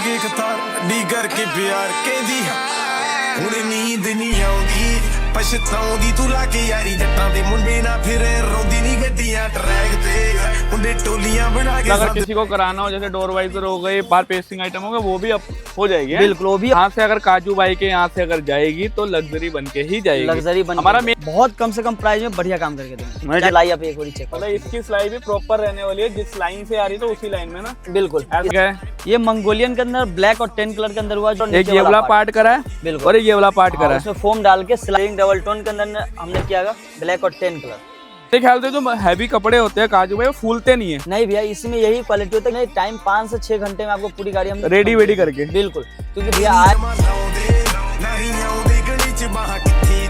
के कतार डी करके प्यार कहदी हुणे नींद नहीं आउंदी पछताउंदी तू लाके यारी जट्टां दे मुंडे ना फिरे रोंदी नहीं गड्डियां ट्रैक ते मुंडे टोलियां बना के। अगर किसी को कराना हो जैसे डोर वाइजर हो गए, बार पेस्टिंग आइटम हो गए, वो भी हो जाएगी। बिल्कुल वो भी। यहाँ से अगर काजू भाई के यहाँ से अगर जाएगी तो लग्जरी बन के ही जाएगी। लग्जरी बन हमारा बहुत कम से कम प्राइस में बढ़िया काम करके देंगे। सिलाई आप एक बार चेक मतलब इसकी सिलाई भी प्रॉपर रहने वाली है, जिस लाइन से आ रही है तो उसी लाइन में ना। बिल्कुल। ये मंगोलियन के अंदर ब्लैक और 10 कलर के अंदर हुआ, जो एक ये वाला पार्ट करा है बिल्कुल, और ये वाला पार्ट करा है। उसमें फोम डाल के स्लाइडिंग डबल टोन के अंदर हमने किया ब्लैक और 10 कलर। मेरे ख्याल से जो हैवी कपड़े होते हैं काजू भाई वो फूलते नहीं है। नहीं भैया, इसमें यही क्वालिटी होता है। नहीं, टाइम 5 से 6 घंटे में आपको पूरी गाड़ी हम रेडी वेडी करके। बिल्कुल, क्योंकि भैया आज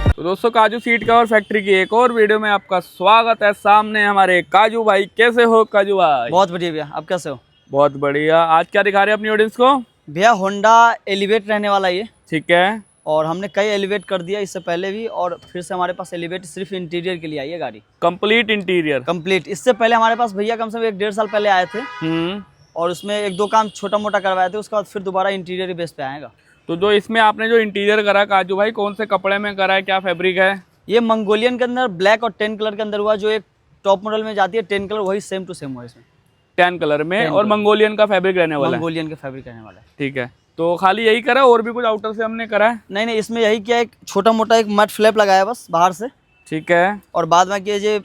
तो दोस्तों काजू सीट कवर फैक्ट्री की एक और वीडियो में आपका स्वागत है। सामने हमारे काजू भाई। कैसे हो काजू भाई? बहुत बढ़िया भैया, आप कैसे हो? बहुत बढ़िया। आज क्या दिखा रहे हैं अपनी ऑडियंस को? भैया होंडा एलिवेट रहने वाला ये। ठीक है। और हमने कई एलिवेट कर दिया इससे पहले भी, और फिर से हमारे पास एलिवेट सिर्फ इंटीरियर के लिए आई है गाड़ी। Complete interior complete. इससे पहले हमारे पास भैया कम से कम 1-1.5 साल पहले आए थे, और उसमें 1-2 काम छोटा मोटा करवाए थे। उसके बाद फिर दोबारा इंटीरियर बेस पे आएगा। तो जो इसमें आपने जो इंटीरियर करा काजू भाई, कौन से कपड़े में करा है, क्या फैब्रिक है? ये मंगोलियन के अंदर ब्लैक और 10 कलर के अंदर हुआ, जो एक टॉप मॉडल में जाती है 10 कलर, वही सेम टू सेम हुआ इसमें 10 कलर में। और मंगोलियन का फैब्रिक रहने वाला है। मंगोलियन का फैब्रिक रहने वाला है। ठीक है। तो खाली यही करा, और भी कुछ आउटर से हमने करा है? नहीं, इसमें यही किया, एक छोटा मोटा एक मड फ्लैप लगाया बस बाहर से। ठीक है। और बाद में किया जे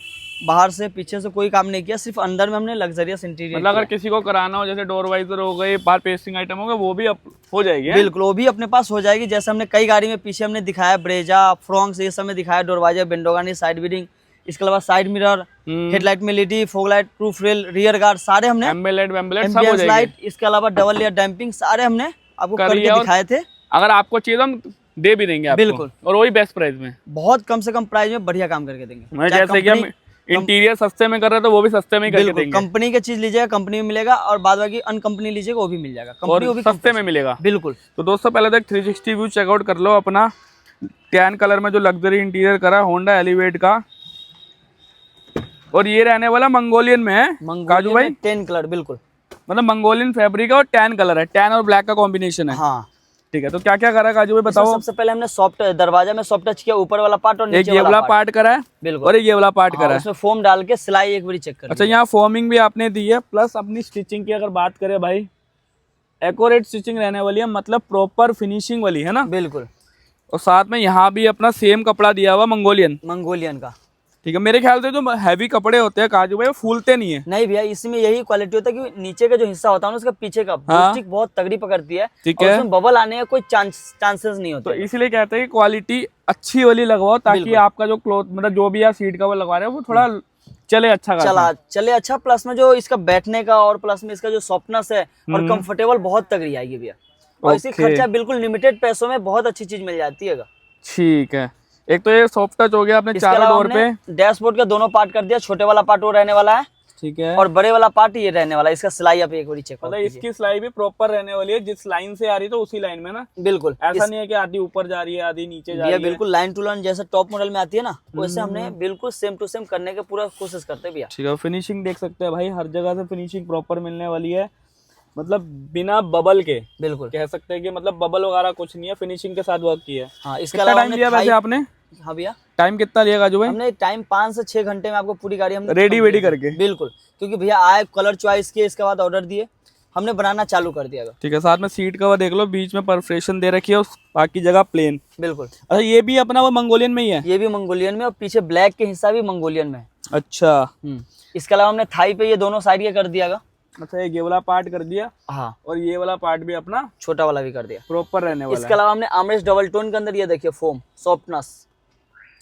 बाहर से पीछे से कोई काम नहीं किया, सिर्फ अंदर में हमने लग्जरियस इंटीरियर। मतलब अगर किसी को कराना हो जैसे डोर वाइजर हो गए, बार पेस्टिंग आइटम हो गए, वो भी हो जाएगी। बिल्कुल, वो भी अपने पास हो जाएगी। जैसे हमने कई गाड़ी में पीछे हमने दिखाया ब्रेजा, फ्रॉन्क्स, ये सब में दिखाया, डोर वाइजर, बेंडोगानी, साइड बीडिंग, इसके अलावा साइड मिरर, हेडलाइट में LED, fog light, proof rail, rear guard, सारे हमने एम्बियंस लाइट, इसके अलावा डबल लेयर डैम्पिंग, सारे हमने आपको करके दिखाए थे। अगर आपको चाहिए तो हम दे भी देंगे आपको। बिल्कुल, और वही बेस्ट प्राइस में, बहुत कम से कम प्राइस में बढ़िया काम करके देंगे। जैसे कि हम इंटीरियर सस्ते में कर रहे हैं तो वो भी सस्ते में करके देंगे। कंपनी की चीज लीजिएगा कंपनी में मिलेगा, और बाद बाकी अनकंपनी लीजिएगा वो भी मिल जाएगा, कंपनी वो भी सस्ते में मिलेगा। बिल्कुल। तो दोस्तों पहले तो 360 व्यू चेकआउट कर लो अपना। 10 कलर में जो लग्जरी इंटीरियर करा होंडा एलिवेट का, और ये रहने वाला मंगोलियन में है काजू भाई। 10 कलर बिल्कुल, मतलब मंगोलियन फैब्रिक है और 10 कलर है, 10 और ब्लैक का कॉम्बिनेशन है। हाँ ठीक है। तो क्या क्या करा काजू भाई बताओ? सबसे पहले हमने सॉफ्ट दरवाजा में सॉफ्ट टच किया, ऊपर वाला पार्ट और नीचे एक ये वाला पार्ट करा है। बिल्कुल। और ये वाला पार्ट करा है। उसमें फोम डाल के सिलाई एक बार चेक कर। अच्छा, यहाँ फोमिंग भी आपने दी है, प्लस अपनी स्टिचिंग की अगर बात करें भाई, एक्यूरेट स्टिचिंग रहने वाली है, मतलब प्रॉपर फिनिशिंग वाली है ना। बिल्कुल। और साथ में यहाँ भी अपना सेम कपड़ा दिया हुआ मंगोलियन का। ठीक है। मेरे ख्याल से जो हैवी कपड़े होते हैं काजू भाई वो फूलते नहीं है। नहीं भैया, इसमें यही क्वालिटी होता है कि नीचे का जो हिस्सा होता है ना, उसका पीछे का स्टिक बहुत तगड़ी पकड़ती है। ठीक है। है। उसमें बबल आने का कोई चांसेस नहीं होते। तो इसीलिए कहते हैं कि क्वालिटी अच्छी वाली लगवाओ, ताकि आपका जो क्लॉथ मतलब जो भी आप सीट कवर लगवा रहे हो वो थोड़ा चले अच्छा। प्लस में जो इसका बैठने का और प्लस में इसका जो सॉफ्टनेस है और कंफर्टेबल बहुत तगड़ी आएगी भैया। और इसकी खर्चा बिल्कुल लिमिटेड पैसों में बहुत अच्छी चीज मिल जाती है। ठीक है। एक तो ये सॉफ्ट टच हो गया अपने चारों डोर पे। डैशबोर्ड का दोनों पार्ट कर दिया, छोटे वाला पार्ट वो रहने वाला है। ठीक है। और बड़े वाला पार्ट ये रहने वाला है। इसका सिलाई आप एक बार चेक करो। मतलब इसकी सिलाई भी प्रॉपर रहने वाली है, जिस लाइन से आ रही है तो उसी लाइन में ना। बिल्कुल, ऐसा नहीं है कि आधी ऊपर जा रही है आधी नीचे जा रही है। बिल्कुल लाइन टू लाइन जैसे टॉप मॉडल में आती है ना, वैसे हमने बिल्कुल सेम टू सेम करने की पूरा कोशिश करते हैं भैया। ठीक है। फिनिशिंग देख सकते हैं भाई, हर जगह से फिनिशिंग प्रॉपर मिलने वाली है, मतलब बिना बबल के। बिल्कुल कह सकते हैं कि मतलब बबल वगैरह कुछ नहीं है, फिनिशिंग के साथ वर्क किया है। हाँ, इसके अलावा टाइम लिया वैसे आपने? हाँ भैया, टाइम कितना लिया काजू भाई? हमने टाइम 5 से 6 घंटे में आपको पूरी गाड़ी हमने रेडी वेडी करके। बिल्कुल, क्योंकि भैया आए कलर चॉइस किए, इसके बाद ऑर्डर दिए, हमने बनाना चालू कर दिया। ठीक है। साथ में सीट कवर देख लो, बीच में परफोरेशन दे रखी है, बाकी जगह प्लेन। बिल्कुल। अच्छा, ये भी अपना वो मंगोलियन में ही है? ये भी मंगोलियन में, और पीछे ब्लैक के हिस्सा भी मंगोलियन में। अच्छा। इसके अलावा हमने थाई पे ये दोनों साइड के कर दिया। अच्छा, ये वाला पार्ट कर दिया। हाँ। और ये वाला पार्ट भी अपना छोटा वाला भी कर दिया, प्रॉपर रहने वाला है। इसके अलावा हमने आर्मरेस्ट डबल टोन के अंदर ये देखिए फोम सॉफ्टनेस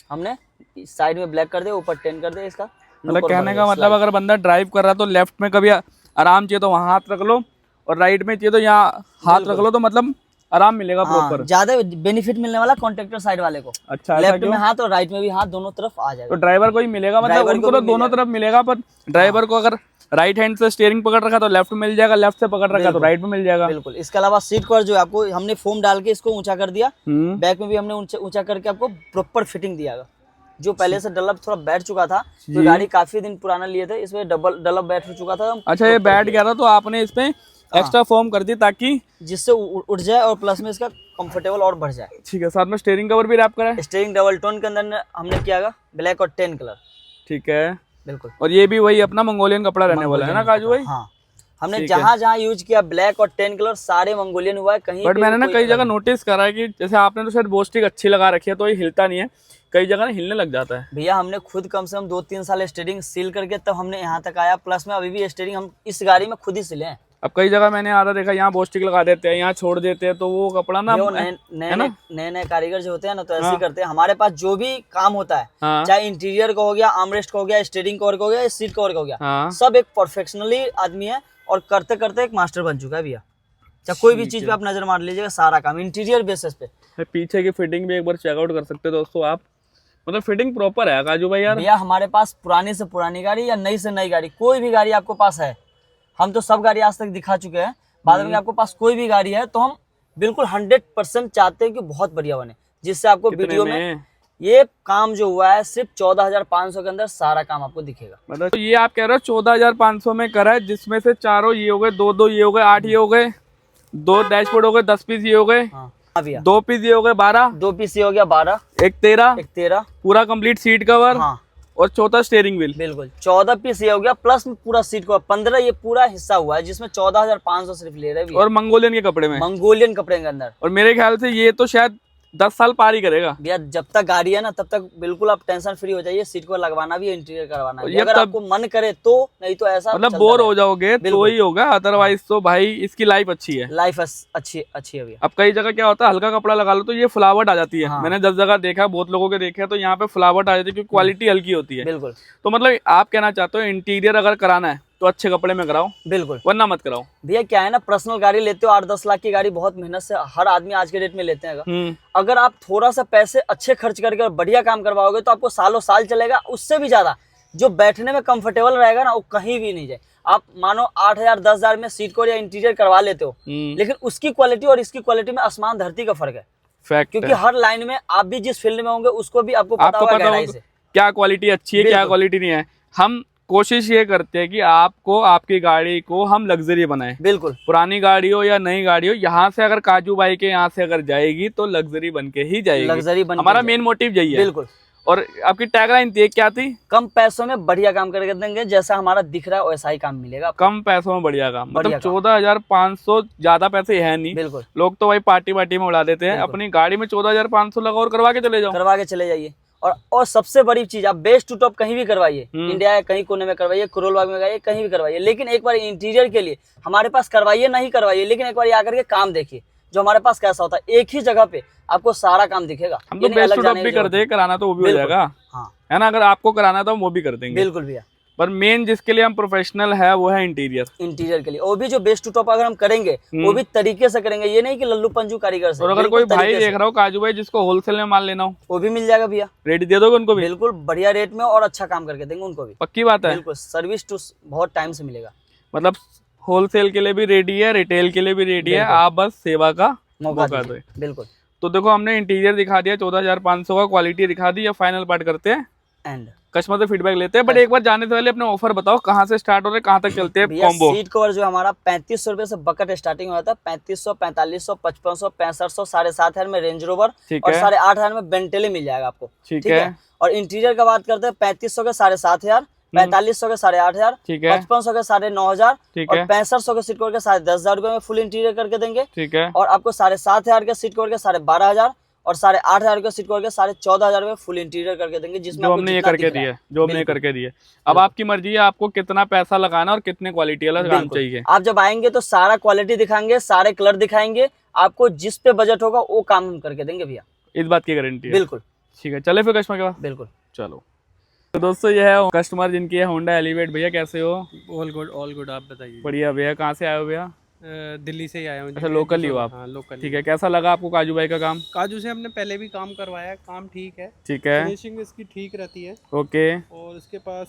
हमने साइड में ब्लैक कर दिया, ऊपर 10 कर दिया। इसका मतलब कहने का मतलब अगर बंदा ड्राइव कर रहा है तो लेफ्ट में कभी आराम चाहिए तो वहाँ हाथ रख लो, और राइट में चाहिए तो यहाँ हाथ रख लो, तो मतलब आराम मिलेगा प्रॉपर। ज्यादा बेनिफिट मिलने वाला कॉन्ट्रैक्टर साइड वाले को। अच्छा, लेफ्ट में हाथ और राइट में भी हाथ, दोनों तरफ आ जाएगा। तो ड्राइवर को ही मिलेगा, मतलब उनको तो दोनों तरफ मिलेगा, पर ड्राइवर को अगर राइट हैंड से स्टीयरिंग पकड़ रखा तो लेफ्ट में मिल जाएगा, लेफ्ट से पकड़ रखा तो राइट में मिल जाएगा। बिल्कुल। इसके अलावा सीट कवर जो आपको हमने फोम डाल के इसको ऊंचा कर दिया, बैक में भी हमने ऊंचा करके आपको प्रॉपर फिटिंग दिया। जो पहले से डलअप थोड़ा बैठ चुका था, तो गाड़ी काफी दिन पुराना लिए थे, इसमें डलअप बैठ चुका था। अच्छा, ये बैठ गया था तो आपने इसमें एक्स्ट्रा फोम कर दी ताकि जिससे उठ जाए और प्लस में इसका कंफर्टेबल और बढ़ जाए। ठीक है, साथ में स्टीयरिंग कवर भी रैप करा है। स्टीयरिंग डबल टोन के अंदर हमने किया ब्लैक और टेन कलर। ठीक है, बिल्कुल। और ये भी वही अपना मंगोलियन कपड़ा रहने वाला है ना काजू भाई? हाँ, हमने जहाँ जहाँ यूज किया ब्लैक और टेन कलर सारे मंगोलियन हुआ है। कहीं बट मैंने ना कई जगह नोटिस करा है कि जैसे आपने तो शायद बोस्टिक अच्छी लगा रखी है तो ये हिलता नहीं है, कई जगह ना हिलने लग जाता है। भैया हमने खुद कम से कम 2-3 साल स्टीयरिंग सील करके तब हमने यहाँ तक आया, प्लस में अभी भी स्टीयरिंग हम इस गाड़ी में खुद ही सिले हैं। अब कई जगह मैंने आधा देखा यहाँ बोस्टिक लगा देते हैं, यहाँ छोड़ देते हैं, तो वो कपड़ा ना नए कारीगर जो होते हैं ना तो ऐसे ही करते हैं। हमारे पास जो भी काम होता है, चाहे इंटीरियर का हो गया, आर्मरेस्ट का हो गया, स्टीयरिंग कवर का हो गया, सीट कवर का हो गया, सब एक परफेक्शनली आदमी है और करते करते एक मास्टर बन चुका है भैया। चाहे कोई भी चीज पे आप नजर मार लीजिएगा, सारा काम इंटीरियर बेसिस पे। पीछे की फिटिंग भी एक बार चेकआउट कर सकते हैं दोस्तों आप, मतलब फिटिंग प्रॉपर है काजू भाई यार। भैया हमारे पास पुरानी से पुरानी गाड़ी या नई से नई गाड़ी, कोई भी गाड़ी आपको पास है, हम तो सब गाड़ी आज तक दिखा चुके हैं। बाद में आपको पास कोई भी गाड़ी है तो हम बिल्कुल 100% चाहते हैं कि बहुत बढ़िया बने, जिससे आपको वीडियो में ये काम जो हुआ है सिर्फ 14,500 के अंदर सारा काम आपको दिखेगा। मतलब तो ये आप कह रहे हो 14,500 में करा है, जिसमें से चारों ये हो गए, 2 ये हो गए, 8 ये हो गए, 2 डैशबोर्ड हो गए, 10 पीस ये हो गए, 2 पीस ये हो गए, 12, 2 पीस ये हो गया 12, एक 13, पूरा कंप्लीट सीट कवर, और चौथा स्टीयरिंग व्हील। बिल्कुल 14 पीस ये हो गया, प्लस में पूरा सीट कवर 15, ये पूरा हिस्सा हुआ है जिसमें 14,500 सिर्फ ले रहे हैं। और मंगोलियन के कपड़े में, मंगोलियन कपड़े के अंदर। और मेरे ख्याल से ये तो शायद 10 साल पार ही करेगा भैया। जब तक गाड़ी है ना तब तक बिल्कुल आप टेंशन फ्री हो जाइए, सीट को लगवाना भी, इंटीरियर करवाना भी, अगर आपको मन करे तो, नहीं तो ऐसा मतलब बोर हो जाओगे तो ही होगा, अदरवाइज तो भाई इसकी लाइफ अच्छी है। लाइफ अच्छी है भैया। अब कई जगह क्या होता है, हल्का कपड़ा लगा लो तो ये फुलावट आ जाती है। मैंने 10 जगह देखा, बहुत लोगों के देखा, तो यहाँ पे फुलावट आ जाती है क्योंकि क्वालिटी हल्की होती है। बिल्कुल। तो मतलब आप कहना चाहते हो इंटीरियर अगर कराना है तो अच्छे कपड़े में कराओ, बिल्कुल, वरना मत कराओ। भैया क्या है ना, पर्सनल गाड़ी लेते हो 8-10 लाख की गाड़ी बहुत मेहनत से हर आदमी आज के डेट में लेते हैं। अगर आप थोड़ा सा पैसे अच्छे खर्च करके और बढ़िया काम करवाओगे तो आपको सालों साल चलेगा। उससे भी ज्यादा जो बैठने में कंफर्टेबल रहेगा ना, वो कहीं भी नहीं जाए। आप मानो 8,000-10,000 में सीट को या इंटीरियर करवा लेते हो, लेकिन उसकी क्वालिटी और इसकी क्वालिटी में आसमान धरती का फर्क है। फैक्ट, क्योंकि हर लाइन में आप भी जिस फील्ड में होंगे उसको भी आपको पता होगा गहराई से क्या क्वालिटी अच्छी है, क्या क्वालिटी नहीं है। हम कोशिश ये करते हैं कि आपको, आपकी गाड़ी को हम लग्जरी बनाएं। बिल्कुल, पुरानी गाड़ी हो या नई गाड़ी हो, यहाँ से अगर काजू भाई के यहाँ से अगर जाएगी तो लग्जरी बन के ही जाएगी। लग्जरी बन, हमारा मेन मोटिव यही है। बिल्कुल। और आपकी टैगलाइन थी क्या थी? कम पैसों में बढ़िया काम करके देंगे, जैसा हमारा दिख रहा है वैसा ही काम मिलेगा। कम पैसों में बढ़िया काम, मतलब 14,500 ज्यादा पैसे है नहीं। बिल्कुल। लोग तो भाई पार्टी में उड़ा देते हैं। अपनी गाड़ी में 14,500 लगा और करवा के चले जाओ, करवा के चले जाइए। और सबसे बड़ी चीज, आप बेस टू टॉप कहीं भी करवाइए, इंडिया के कहीं कोने में करवाइए, करोल बाग में करवाइए, कहीं भी करवाइए, लेकिन एक बार इंटीरियर के लिए हमारे पास करवाइए, नहीं करवाइए, लेकिन एक बार आकर के काम देखिए जो हमारे पास कैसा होता है। एक ही जगह पे आपको सारा काम दिखेगा। हम तो बेस टू टॉप भी कर दे, कराना तो वो भी हो जाएगा, है ना। अगर आपको कराना तो वो भी कर देंगे। बिल्कुल भैया। पर मेन जिसके लिए हम प्रोफेशनल है वो है इंटीरियर के लिए। वो भी जो बेस्ट टू टॉप अगर हम करेंगे वो भी तरीके से करेंगे, ये नहीं कि लल्लू पंजू कारीगर से। और अगर कोई भाई देख रहा हो काजू भाई जिसको होलसेल में माल लेना हो, वो भी मिल जाएगा भैया। रेट दे दोगे उनको भी? बिल्कुल, बढ़िया रेट में और अच्छा काम करके देंगे उनको भी। पक्की बात है? बिल्कुल, सर्विस टू बहुत टाइम से मिलेगा। मतलब होलसेल के लिए भी रेडी है, रिटेल के लिए भी रेडी है, आप बस सेवा का मौका दो। बिल्कुल। तो देखो हमने इंटीरियर दिखा दिया 14,500 का, क्वालिटी दिखा दी। या फाइनल पार्ट करते हैं एंड कस्टमर से फीडबैक लेते हैं। बट एक बार जाने से पहले अपने ऑफर बताओ, कहाँ से स्टार्ट हो रहे हैं, कहाँ तक चलते हैं कॉम्बो? सीट कवर जो हमारा 3500 रुपए से बकेट स्टार्टिंग हुआ था। 3500, 4500, 5500, 6500, 7,500 में रेंज रोवर और 8,500 में बेंटेले मिल जाएगा आपको। ठीक है। और इंटीरियर का बात करते हैं 3500 के 7,500, 4500 के 8,500, 5500 के 9,500 और 6500 के सीट कवर के 10,500 रुपए में फुल इंटीरियर करके देंगे। ठीक है। और आपको 7,500 के सीट कवर के 12,500 और 8,500 के सीट कवर के 14,500 में फुल इंटीरियर करके देंगे, जिसमें जो हमने ये करके दिए, जो हमने करके दिए। अब आपकी मर्जी है आपको कितना पैसा लगाना और कितने क्वालिटी वाला काम चाहिए। आप जब आएंगे तो सारा क्वालिटी दिखाएंगे, सारे कलर दिखाएंगे, आपको जिस पे बजट होगा वो काम हम करके देंगे भैया, इस बात की गारंटी है। बिल्कुल। ठीक है, चले फिर कस्टमर के पास। बिल्कुल, चलो। तो दोस्तों ये है कस्टमर जिनकी है होंडा एलिवेट। भैया कैसे हो? ऑल गुड, आप बताइए। बढ़िया भैया। कहाँ से आए हो भैया? दिल्ली से ही आया हूँ। अच्छा, लोकल ही हो आप? हाँ, लोकल। ठीक है। कैसा लगा आपको काजू भाई का काम? काजू से हमने पहले भी काम करवाया, काम ठीक है। ठीक है। फिनिशिंग इसकी ठीक रहती है। ओके। और इसके पास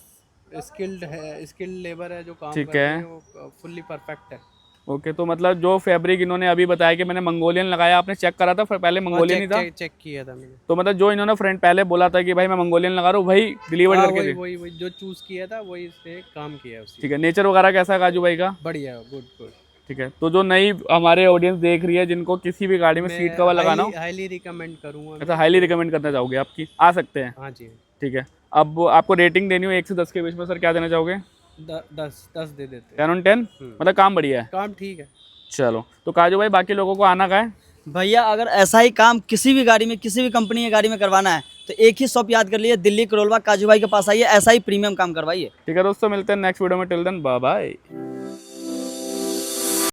स्किल्ड लेबर है जो काम ठीक करते है, हैं, वो फुल्ली परफेक्ट है। ओके। तो मतलब जो फैब्रिक इन्होंने अभी बताया कि मैंने मंगोलियन लगाया, आपने चेक करा था? पहले मंगोलियन ही था? चेक किया था मैंने। तो मतलब जो इन्होंने फ्रेंड पहले बोला था कि भाई मैं मंगोलियन लगा रहा हूँ, वही डिलीवर करके दे? वही जो चूज किया था वही इसने काम किया है। ठीक है। नेचर वगैरह कैसा है काजू भाई का? बढ़िया, गुड। ठीक है, तो जो नई हमारे ऑडियंस देख रही है जिनको किसी भी गाड़ी में सीट कवर लगाना हो, हाईली रिकमेंड करूँगा। ऐसा हाईली रिकमेंड करना चाहोगे आपकी, आ सकते हैं। हाँ जी, ठीक है, अब आपको रेटिंग देनी हो 1 से 10 के बीच में सर, क्या देना चाहोगे? 10 दे देते हैं। 10 on 10, मतलब काम बढ़िया है। काम ठीक है। चलो, तो काजू भाई बाकी लोगों को आना का है। भैया अगर ऐसा ही काम किसी भी गाड़ी में, किसी भी कंपनी की गाड़ी में करवाना है तो एक ही शॉप याद कर लिए, दिल्ली करोलबाग काजू भाई के पास आइए, ऐसा ही प्रीमियम काम करवाइए। ठीक है दोस्तों, मिलते हैं नेक्स्ट वीडियो में। Till then bye bye.